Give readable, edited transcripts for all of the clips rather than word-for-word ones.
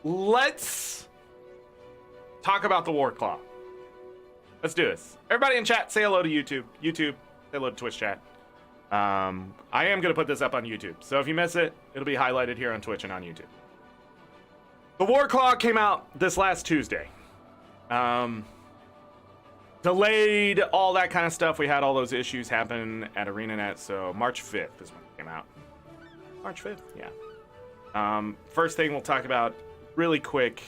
let's talk about the Warclaw. Let's do this. Everybody in chat, say hello to YouTube. YouTube, say hello to Twitch chat. I am going to put this up on YouTube, so if you miss it, it'll be highlighted here on Twitch and on YouTube. The Warclaw came out this last Tuesday. Delayed, all that kind of stuff. We had all those issues happen at ArenaNet, so March 5th is when it came out. March 5th? Yeah. First thing we'll talk about really quick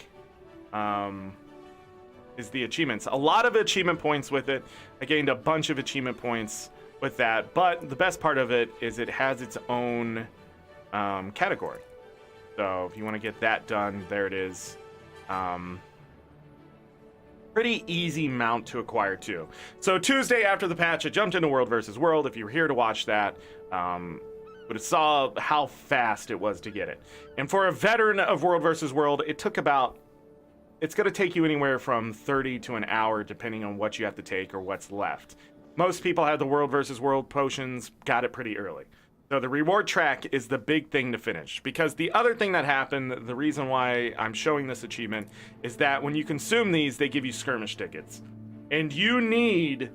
is the achievements. A lot of achievement points with it. I gained a bunch of achievement points with that, but the best part of it is it has its own category. So if you want to get that done, there it is. Pretty easy mount to acquire too. So Tuesday after the patch, I jumped into World vs. World. If you were here to watch that, but it saw how fast it was to get it. And for a veteran of World vs. World, it's going to take you anywhere from 30 to an hour, depending on what you have to take or what's left. Most people had the World vs. World potions, got it pretty early. So the reward track is the big thing to finish, because the other thing that happened, the reason why I'm showing this achievement, is that when you consume these, they give you skirmish tickets. And you need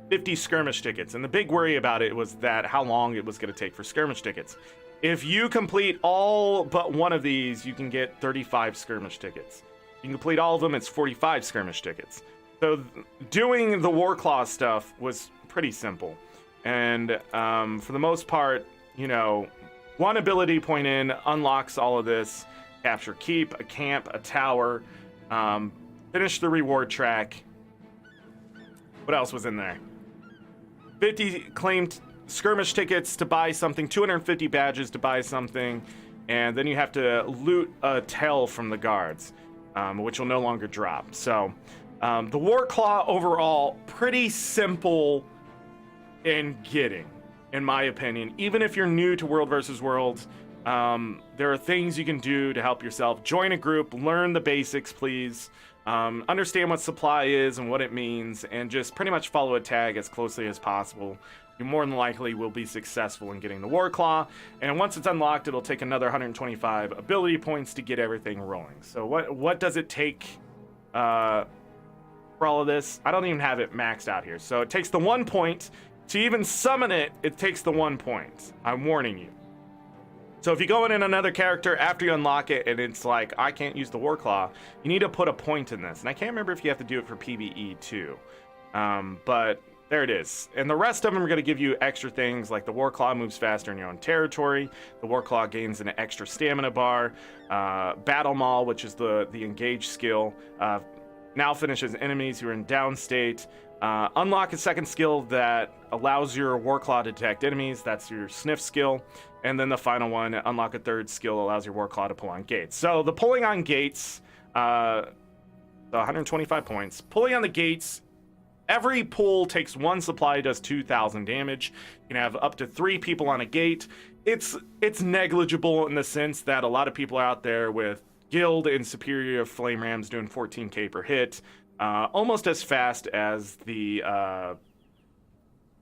50 skirmish tickets. And the big worry about it was that how long it was going to take for skirmish tickets. If you complete all but one of these, you can get 35 skirmish tickets. You can complete all of them, it's 45 skirmish tickets. So doing the Warclaw stuff was pretty simple. And for the most part, you know, one ability point in unlocks all of this. Capture keep, a camp, a tower, finish the reward track. What else was in there? 50 claimed skirmish tickets to buy something, 250 badges to buy something, and then you have to loot a tail from the guards, which will no longer drop. So the Warclaw overall, pretty simple in getting, in my opinion. Even if you're new to World vs. World, there are things you can do to help yourself. Join a group, learn the basics, please. Understand what supply is and what it means, and just pretty much follow a tag as closely as possible. You more than likely will be successful in getting the Warclaw, and once it's unlocked, it'll take another 125 ability points to get everything rolling. So what does it take for all of this? I don't even have it maxed out here. So it takes the 1 point. To even summon it, it takes the 1 point. I'm warning you. So if you go in another character after you unlock it and it's like, I can't use the Warclaw, you need to put a point in this. And I can't remember if you have to do it for PvE too. But there it is. And the rest of them are going to give you extra things, like the Warclaw moves faster in your own territory. The Warclaw gains an extra stamina bar. Battle Maul, which is the engage skill, now finishes enemies who are in down state. Unlock a second skill that allows your Warclaw to detect enemies. That's your sniff skill. And then the final one, unlock a third skill, allows your Warclaw to pull on gates. So the pulling on gates, 125 points. Pulling on the gates, every pull takes 1 supply, does 2,000 damage. You can have up to 3 people on a gate. It's negligible in the sense that a lot of people are out there with Guild and Superior Flame Rams doing 14k per hit. Almost as fast as the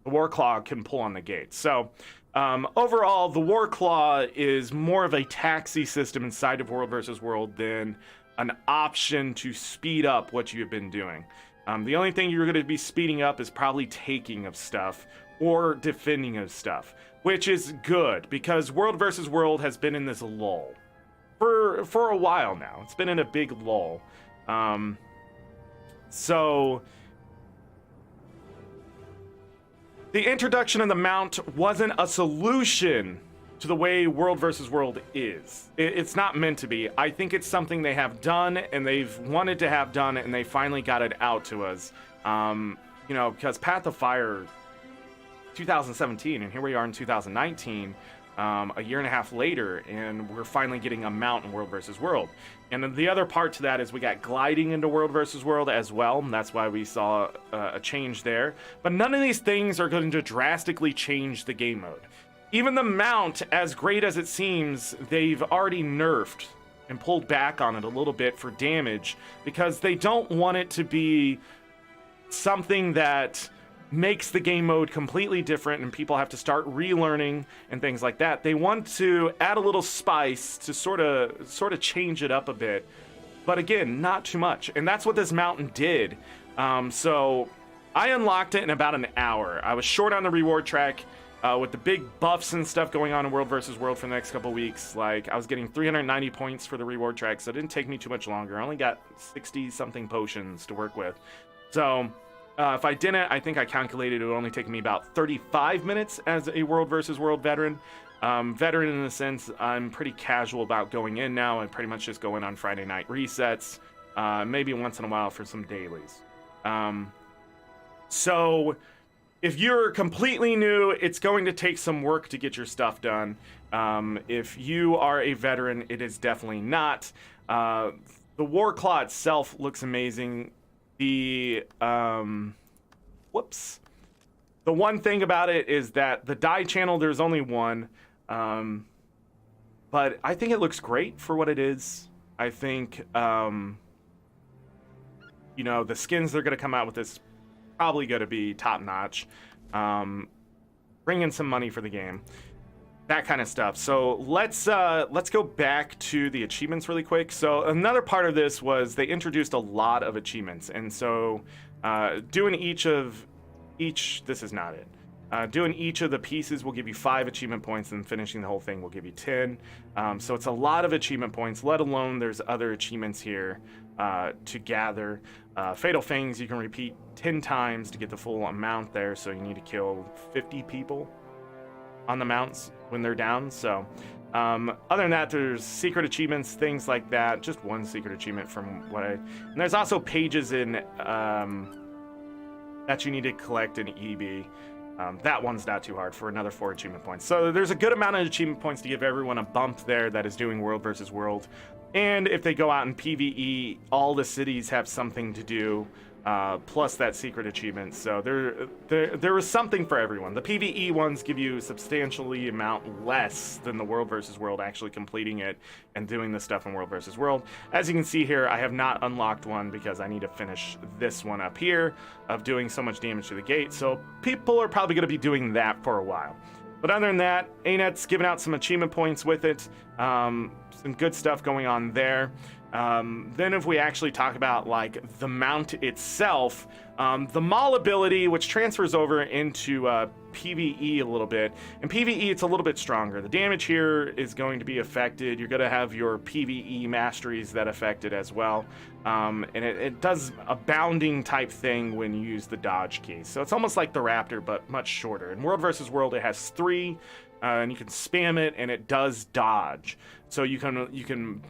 Warclaw can pull on the gate. So overall, the Warclaw is more of a taxi system inside of World vs. World than an option to speed up what you've been doing. The only thing you're going to be speeding up is probably taking of stuff or defending of stuff, which is good because World vs. World has been in this lull for a while now. It's been in a big lull. So the introduction of the mount wasn't a solution to the way World vs. World is. It's not meant to be. I think it's something they have done and they've wanted to have done, and they finally got it out to us. You know, because Path of Fire 2017, and here we are in 2019, a year and a half later, and we're finally getting a mount in World vs. World. And then the other part to that is we got gliding into World vs. World as well, and that's why we saw a change there. But none of these things are going to drastically change the game mode. Even the mount, as great as it seems, they've already nerfed and pulled back on it a little bit for damage, because they don't want it to be something that makes the game mode completely different and people have to start relearning and things like that. They want to add a little spice to sort of change it up a bit, but again, not too much. And that's what this mountain did. So I unlocked it in about an hour. I was short on the reward track with the big buffs and stuff going on in World vs. World for the next couple weeks. Like, I was getting 390 points for the reward track, so it didn't take me too much longer. I only got 60 something potions to work with. So if I didn't, I think I calculated it would only take me about 35 minutes as a World vs. World veteran. Veteran in the sense I'm pretty casual about going in now. I pretty much just go in on Friday night resets, maybe once in a while for some dailies. So if you're completely new, it's going to take some work to get your stuff done. If you are a veteran, it is definitely not. The Warclaw itself looks amazing. The the one thing about it is that the dye channel, there's only one, but I think it looks great for what it is. I think you know, the skins they're going to come out with is probably going to be top notch. Bring in some money for the game, that kind of stuff. So let's go back to the achievements really quick. So another part of this was they introduced a lot of achievements, and so doing each this is not it. Doing each of the pieces will give you 5 achievement points, and finishing the whole thing will give you 10. So it's a lot of achievement points, let alone there's other achievements here to gather. Fatal Fangs you can repeat 10 times to get the full amount there, so you need to kill 50 people on the mounts when they're down. So other than that, there's secret achievements, things like that. Just one secret achievement from what and there's also pages in that you need to collect in EB. That one's not too hard for another 4 achievement points. So there's a good amount of achievement points to give everyone a bump there that is doing World versus World. And if they go out in PvE, all the cities have something to do, plus that secret achievement. So there is something for everyone. The PvE ones give you substantially amount less than the World versus World actually completing it and doing the stuff in World versus World. As you can see here, I have not unlocked one because I need to finish this one up here of doing so much damage to the gate. So people are probably going to be doing that for a while. But other than that, ANET's giving out some achievement points with it. Some good stuff going on there. Then if we actually talk about like the mount itself, the Maul ability, which transfers over into PvE a little bit. In PvE, it's a little bit stronger. The damage here is going to be affected. You're going to have your PvE masteries that affect it as well. And it does a bounding type thing when you use the dodge key. So it's almost like the Raptor, but much shorter. In World vs. World, it has 3, and you can spam it, and it does dodge. So you can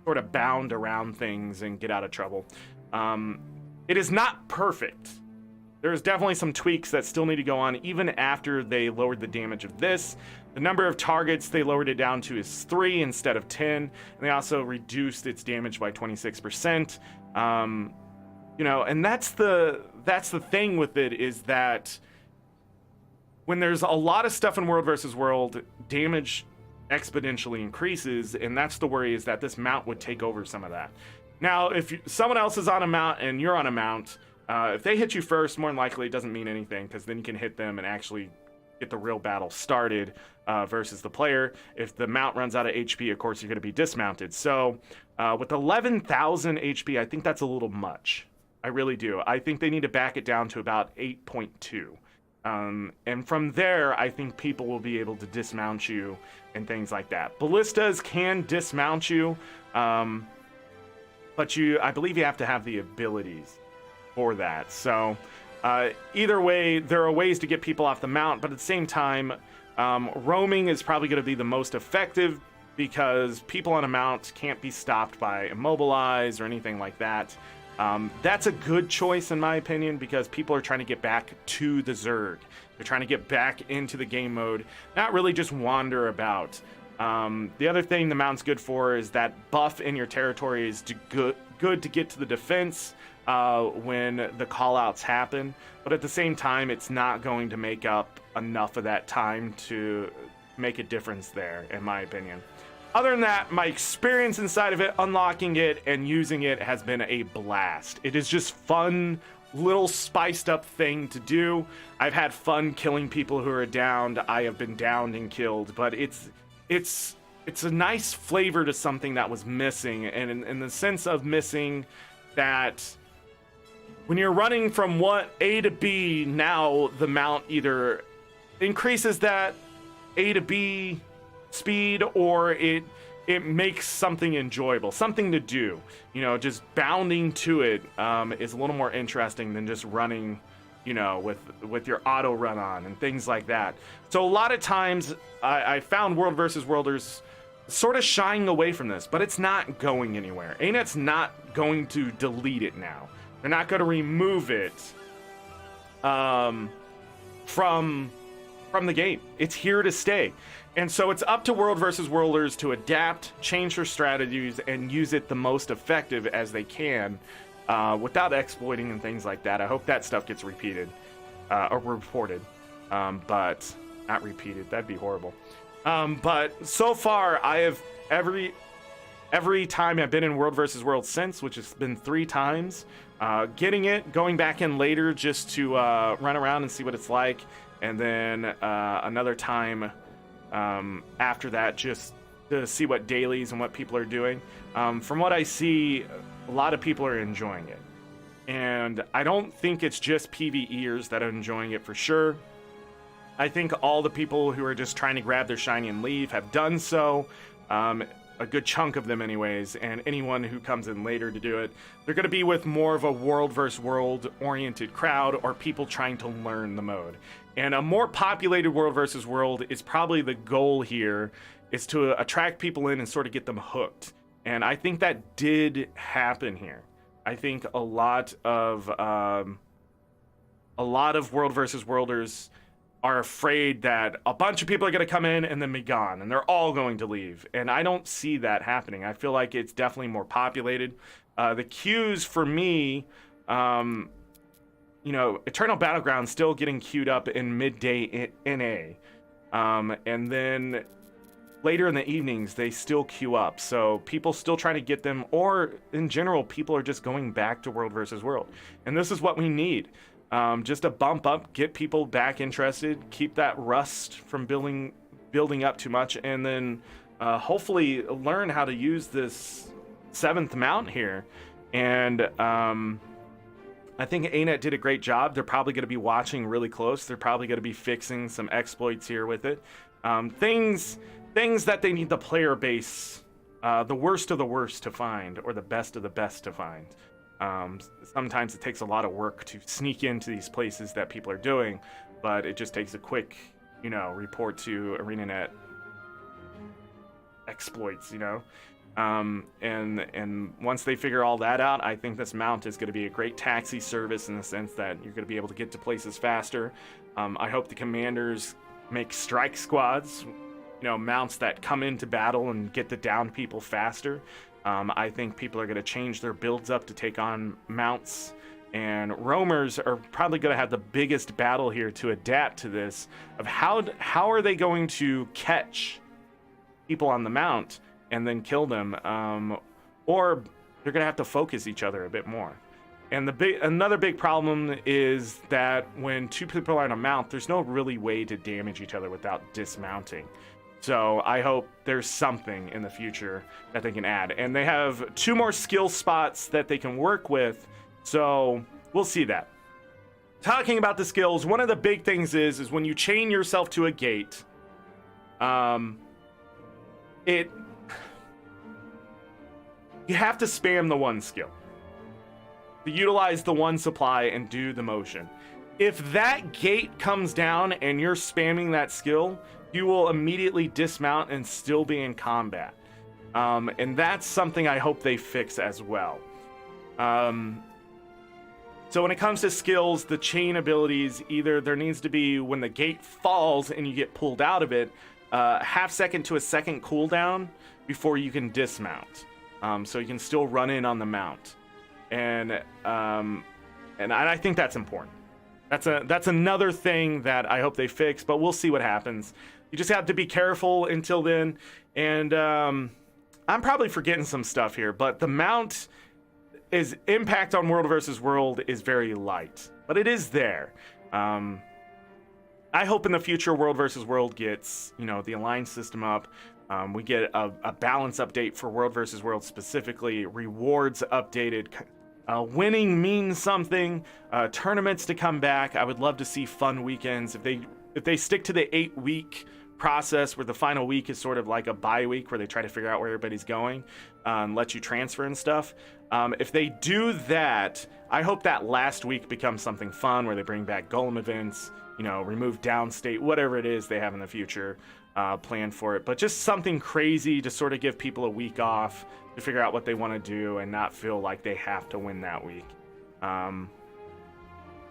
sort of bound around things and get out of trouble. It is not perfect. There's definitely some tweaks that still need to go on even after they lowered the damage of this. The number of targets they lowered it down to is 3 instead of 10, and they also reduced its damage by 26%. You know, and that's the thing with it, is that when there's a lot of stuff in World versus World, damage exponentially increases, and that's the worry, is that this mount would take over some of that. Now, if someone else is on a mount and you're on a mount, if they hit you first, more than likely it doesn't mean anything, because then you can hit them and actually get the real battle started versus the player. If the mount runs out of HP, of course, you're going to be dismounted. So with 11,000 HP, I think that's a little much. I really do. I think they need to back it down to about 8.2. And from there, I think people will be able to dismount you and things like that. Ballistas can dismount you, but I believe you have to have the abilities for that. So either way, there are ways to get people off the mount, but at the same time, roaming is probably going to be the most effective, because people on a mount can't be stopped by immobilize or anything like that. That's a good choice in my opinion, because people are trying to get back to the Zerg. They're trying to get back into the game mode, not really just wander about. The other thing the mount's good for is that buff in your territory is good to get to the defense when the callouts happen, but at the same time, it's not going to make up enough of that time to make a difference there, in my opinion. Other than that, my experience inside of it, unlocking it and using it, has been a blast. It is just fun little spiced up thing to do. I've had fun killing people who are downed. I have been downed and killed, but it's a nice flavor to something that was missing, and in the sense of missing that when you're running from A to B, now the mount either increases that A to B speed, or it makes something enjoyable, something to do. You know, just bounding to it is a little more interesting than just running, you know, with your auto run on and things like that. So a lot of times I found World vs. Worlders sort of shying away from this, but it's not going anywhere. ANET's not going to delete it now. They're not going to remove it from the game. It's here to stay. And so it's up to World vs. Worlders to adapt, change their strategies, and use it the most effective as they can without exploiting and things like that. I hope that stuff gets repeated or reported, but not repeated. That'd be horrible. But so far, I have every time I've been in World vs. World since, which has been 3 times, getting it, going back in later just to run around and see what it's like, and then another time after that just to see what dailies and what people are doing. From what I see, a lot of people are enjoying it. And I don't think it's just PvEers that are enjoying it for sure. I think all the people who are just trying to grab their shiny and leave have done so. A good chunk of them anyways, and anyone who comes in later to do it, they're going to be with more of a World vs. World oriented crowd, or people trying to learn the mode. And a more populated World vs. World is probably the goal here, is to attract people in and sort of get them hooked. And I think that did happen here. I think a lot of World vs. Worlders are afraid that a bunch of people are going to come in and then be gone, and they're all going to leave. And I don't see that happening. I feel like it's definitely more populated. The queues for me, you know, Eternal Battleground still getting queued up in midday NA. And then later in the evenings, they still queue up. So people still trying to get them, or in general, people are just going back to World vs. World. And this is what we need. Just a bump up, get people back interested, keep that rust from building up too much, and then hopefully learn how to use this 7th mount here. And I think ANET did a great job. They're probably going to be watching really close. They're probably going to be fixing some exploits here with it. Things that they need the player base, the worst of the worst to find, or the best of the best to find. Sometimes it takes a lot of work to sneak into these places that people are doing, but it just takes a quick, you know, report to ArenaNet exploits, you know. And once they figure all that out, I think this mount is going to be a great taxi service in the sense that you're going to be able to get to places faster. I hope the commanders make strike squads, you know, mounts that come into battle and get the downed people faster. I think people are going to change their builds up to take on mounts, and roamers are probably going to have the biggest battle here to adapt to this, of how are they going to catch people on the mount and then kill them, or they're going to have to focus each other a bit more. And another big problem is that when 2 people are on a mount, there's no really way to damage each other without dismounting. So I hope there's something in the future that they can add. And they have 2 more skill spots that they can work with, so we'll see that. Talking about the skills, one of the big things is when you chain yourself to a gate, you have to spam the 1 skill. To utilize the 1 supply and do the motion. If that gate comes down and you're spamming that skill, you will immediately dismount and still be in combat. And that's something I hope they fix as well. So when it comes to skills, the chain abilities, either there needs to be when the gate falls and you get pulled out of it, half second to a second cooldown before you can dismount. So you can still run in on the mount. And I think that's important. That's another thing that I hope they fix, but we'll see what happens. You just have to be careful until then. And I'm probably forgetting some stuff here, but the mount, his impact on World versus World is very light, but it is there. I hope in the future World versus World gets, the alliance system up. We get a balance update for World versus World specifically, rewards updated. Winning means something. Tournaments to come back. I would love to see fun weekends. If they stick to the 8-week process where the final week is sort of like a bye week where they try to figure out where everybody's going, let you transfer and stuff. If they do that, I hope that last week becomes something fun where they bring back Golem events, remove downstate, whatever it is they have in the future planned for it. But just something crazy to sort of give people a week off to figure out what they want to do and not feel like they have to win that week. And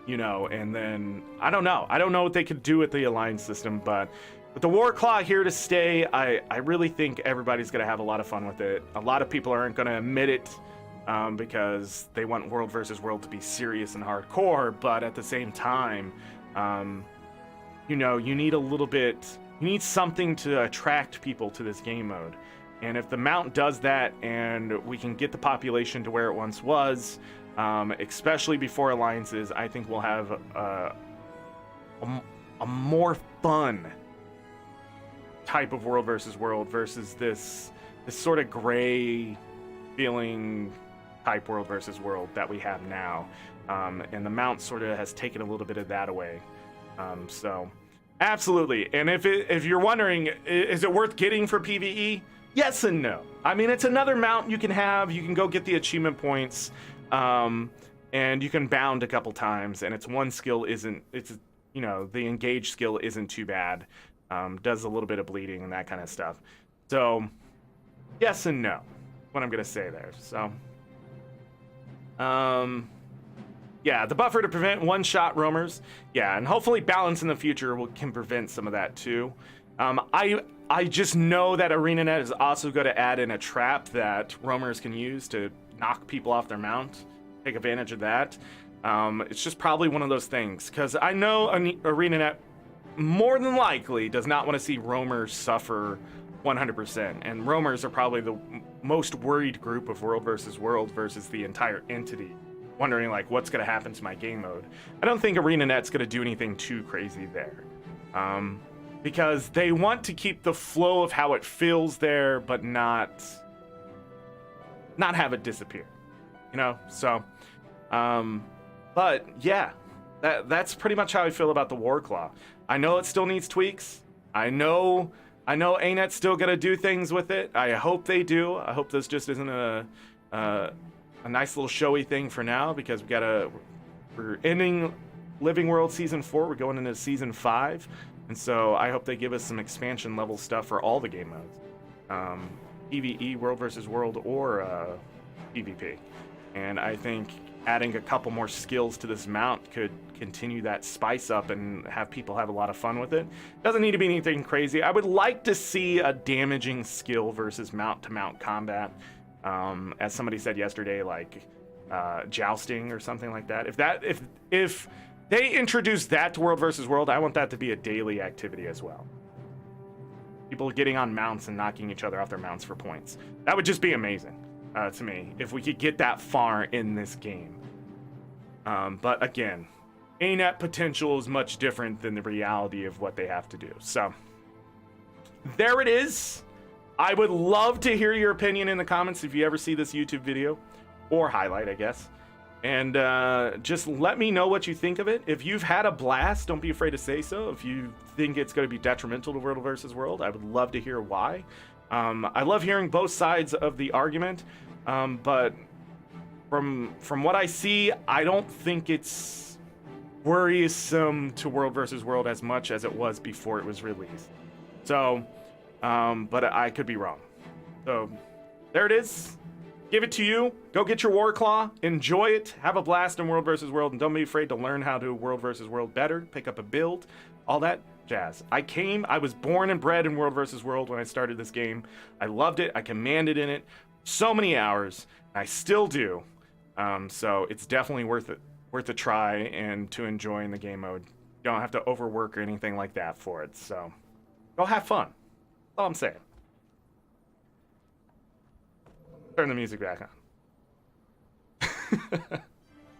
then I don't know what they could do with the alliance system, but with the Warclaw here to stay, I really think everybody's going to have a lot of fun with it. A lot of people aren't going to admit it because they want World versus World to be serious and hardcore, but at the same time, you need something to attract people to this game mode. And if the mount does that and we can get the population to where it once was, especially before alliances, I think we'll have a more fun type of World versus World versus this sort of gray feeling type World versus World that we have now. And the mount sort of has taken a little bit of that away. So absolutely. And if you're wondering, is it worth getting for PvE? Yes and no. I mean, it's another mount you can have. You can go get the achievement points, and you can bound a couple times. And its one skill the engage skill isn't too bad. Does a little bit of bleeding and that kind of stuff. So, yes and no. What I'm gonna say there. So, yeah, the buffer to prevent one-shot roamers. Yeah, and hopefully balance in the future can prevent some of that too. I just know that ArenaNet is also going to add in a trap that roamers can use to knock people off their mount, take advantage of that. It's just probably one of those things, because I know ArenaNet more than likely does not want to see roamers suffer 100%, and roamers are probably the most worried group of World versus the entire entity, wondering like what's going to happen to my game mode. I don't think ArenaNet's going to do anything too crazy there. Because they want to keep the flow of how it feels there, but not have it disappear, So, but yeah, that's pretty much how I feel about the Warclaw. I know it still needs tweaks. I know ANET's still gonna do things with it. I hope they do. I hope this just isn't a nice little showy thing for now, because we're ending Living World Season 4. We're going into Season 5. And so I hope they give us some expansion level stuff for all the game modes. PvE, World versus World, or PvP. And I think adding a couple more skills to this mount could continue that spice up and have people have a lot of fun with it. Doesn't need to be anything crazy. I would like to see a damaging skill versus mount to mount combat. As somebody said yesterday, like jousting or something like that. If they introduce that to World versus World, I want that to be a daily activity as well. People getting on mounts and knocking each other off their mounts for points. That would just be amazing to me, if we could get that far in this game. But again, ANET potential is much different than the reality of what they have to do. So, there it is. I would love to hear your opinion in the comments if you ever see this YouTube video, or highlight, I guess. And just let me know what you think of it. If you've had a blast, don't be afraid to say so. If you think it's going to be detrimental to World versus World, I would love to hear why. I love hearing both sides of the argument, but from what I see, I don't think it's worrisome to World versus World as much as it was before it was released. So, but I could be wrong. So, there it is. Give it to you. Go get your Warclaw. Enjoy it. Have a blast in World versus World, and don't be afraid to learn how to World versus World better. Pick up a build, all that jazz. I was born and bred in World versus World when I started this game. I loved it. I commanded in it so many hours. I still do. So it's definitely worth a try and to enjoy in the game mode. You don't have to overwork or anything like that for it. So go have fun. That's all I'm saying. Turn the music back on.